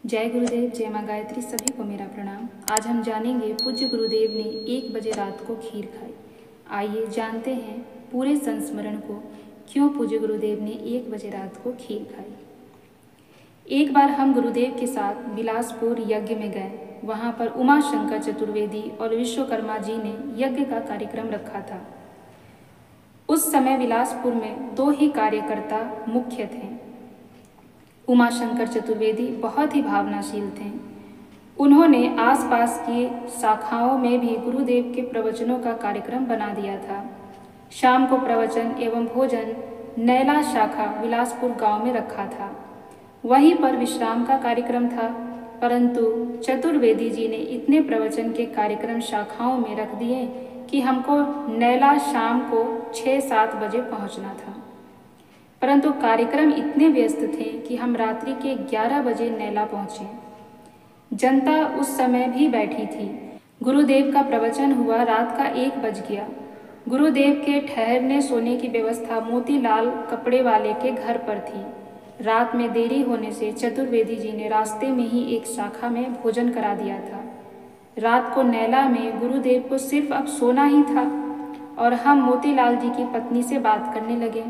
जय गुरुदेव, जय माँ गायत्री। सभी को मेरा प्रणाम। आज हम जानेंगे पूज्य गुरुदेव ने 1 बजे रात को खीर खाई। आइए जानते हैं पूरे संस्मरण को, क्यों पूज्य गुरुदेव ने 1 बजे रात को खीर खाई। एक बार हम गुरुदेव के साथ बिलासपुर यज्ञ में गए। वहाँ पर उमा शंकर चतुर्वेदी और विश्वकर्मा जी ने यज्ञ का कार्यक्रम रखा था। उस समय बिलासपुर में 2 ही कार्यकर्ता मुख्य थे। उमा शंकर चतुर्वेदी बहुत ही भावनाशील थे। उन्होंने आसपास की शाखाओं में भी गुरुदेव के प्रवचनों का कार्यक्रम बना दिया था। शाम को प्रवचन एवं भोजन नैला शाखा बिलासपुर गांव में रखा था। वहीं पर विश्राम का कार्यक्रम था, परंतु चतुर्वेदी जी ने इतने प्रवचन के कार्यक्रम शाखाओं में रख दिए कि हमको नैला शाम को 6-7 बजे पहुंचना था। परंतु कार्यक्रम इतने व्यस्त थे कि हम रात्रि के 11 बजे नैला पहुँचे। जनता उस समय भी बैठी थी। गुरुदेव का प्रवचन हुआ, रात का 1 बज गया। गुरुदेव के ठहरने सोने की व्यवस्था मोतीलाल कपड़े वाले के घर पर थी। रात में देरी होने से चतुर्वेदी जी ने रास्ते में ही एक शाखा में भोजन करा दिया था। रात को नैला में गुरुदेव को सिर्फ अब सोना ही था और हम मोतीलाल जी की पत्नी से बात करने लगे।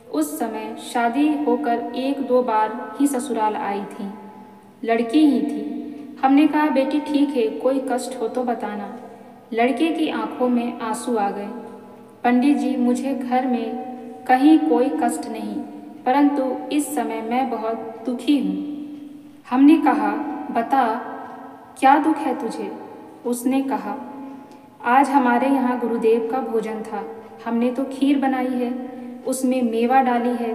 उस समय शादी होकर 1-2 बार ही ससुराल आई थी, लड़की ही थी। हमने कहा, बेटी ठीक है, कोई कष्ट हो तो बताना। लड़के की आंखों में आंसू आ गए। पंडित जी, मुझे घर में कहीं कोई कष्ट नहीं, परंतु इस समय मैं बहुत दुखी हूँ। हमने कहा, बता क्या दुख है तुझे? उसने कहा, आज हमारे यहाँ गुरुदेव का भोजन था। हमने तो खीर बनाई है, उसमें मेवा डाली है।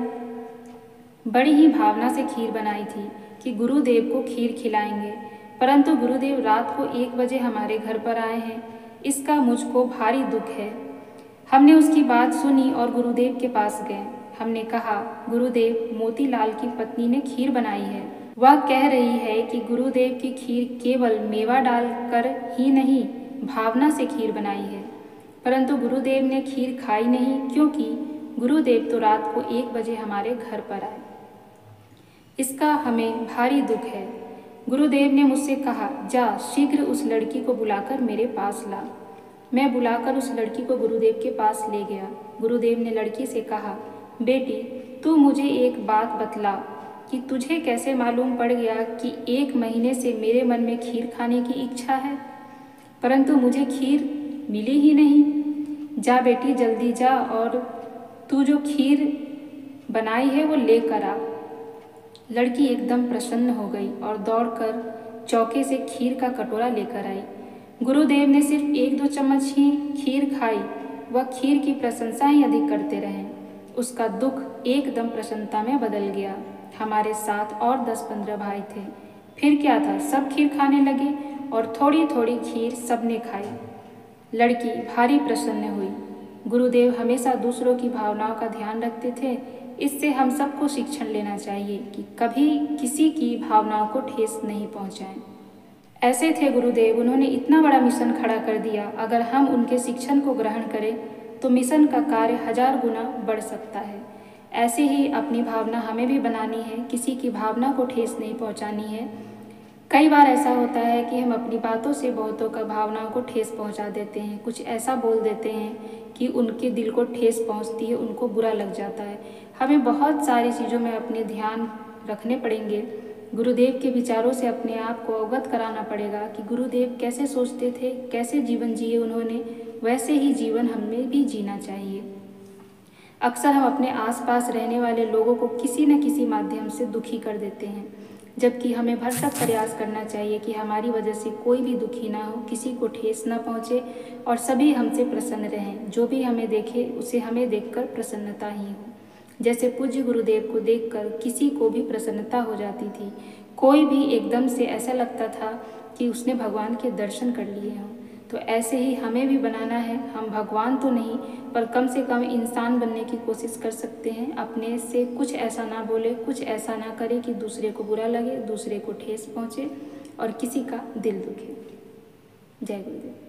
बड़ी ही भावना से खीर बनाई थी कि गुरुदेव को खीर खिलाएंगे, परंतु गुरुदेव रात को 1 बजे हमारे घर पर आए हैं। इसका मुझको भारी दुख है। हमने उसकी बात सुनी और गुरुदेव के पास गए। हमने कहा, गुरुदेव, मोतीलाल की पत्नी ने खीर बनाई है। वह कह रही है कि गुरुदेव की खीर केवल मेवा डालकर ही नहीं, भावना से खीर बनाई है, परंतु गुरुदेव ने खीर खाई नहीं, क्योंकि गुरुदेव तो रात को 1 बजे हमारे घर पर आए। इसका हमें भारी दुख है। गुरुदेव ने मुझसे कहा, जा शीघ्र उस लड़की को बुलाकर मेरे पास ला। मैं बुलाकर उस लड़की को गुरुदेव के पास ले गया। गुरुदेव ने लड़की से कहा, बेटी, तू मुझे एक बात बतला कि तुझे कैसे मालूम पड़ गया कि 1 महीने से मेरे मन में खीर खाने की इच्छा है, परंतु मुझे खीर मिली ही नहीं। जा बेटी, जल्दी जा और तू जो खीर बनाई है वो लेकर आ। लड़की एकदम प्रसन्न हो गई और दौड़कर चौके से खीर का कटोरा लेकर आई। गुरुदेव ने सिर्फ 1-2 चम्मच ही खीर खाई। वह खीर की प्रशंसा ही अधिक करते रहे। उसका दुख एकदम प्रसन्नता में बदल गया। हमारे साथ और 10-15 भाई थे। फिर क्या था, सब खीर खाने लगे और थोड़ी थोड़ी खीर सबने खाई। लड़की भारी प्रसन्न हुई। गुरुदेव हमेशा दूसरों की भावनाओं का ध्यान रखते थे। इससे हम सबको शिक्षण लेना चाहिए कि कभी किसी की भावनाओं को ठेस नहीं पहुंचाएं। ऐसे थे गुरुदेव, उन्होंने इतना बड़ा मिशन खड़ा कर दिया। अगर हम उनके शिक्षण को ग्रहण करें तो मिशन का कार्य 1000 गुना बढ़ सकता है। ऐसे ही अपनी भावना हमें भी बनानी है, किसी की भावना को ठेस नहीं पहुँचानी है। कई बार ऐसा होता है कि हम अपनी बातों से बहुतों का भावनाओं को ठेस पहुंचा देते हैं। कुछ ऐसा बोल देते हैं कि उनके दिल को ठेस पहुंचती है, उनको बुरा लग जाता है। हमें बहुत सारी चीज़ों में अपने ध्यान रखने पड़ेंगे। गुरुदेव के विचारों से अपने आप को अवगत कराना पड़ेगा कि गुरुदेव कैसे सोचते थे, कैसे जीवन जिए उन्होंने, वैसे ही जीवन हमें भी जीना चाहिए। अक्सर हम अपने आसपास रहने वाले लोगों को किसी न किसी माध्यम से दुखी कर देते हैं, जबकि हमें भरसक प्रयास करना चाहिए कि हमारी वजह से कोई भी दुखी ना हो, किसी को ठेस ना पहुँचे और सभी हमसे प्रसन्न रहें। जो भी हमें देखे उसे हमें देखकर प्रसन्नता ही हो। जैसे पूज्य गुरुदेव को देखकर किसी को भी प्रसन्नता हो जाती थी। कोई भी एकदम से ऐसा लगता था कि उसने भगवान के दर्शन कर लिए हों। तो ऐसे ही हमें भी बनाना है। हम भगवान तो नहीं, पर कम से कम इंसान बनने की कोशिश कर सकते हैं। अपने से कुछ ऐसा ना बोले, कुछ ऐसा ना करे कि दूसरे को बुरा लगे, दूसरे को ठेस पहुँचे और किसी का दिल दुखे। जय गुरुदेव।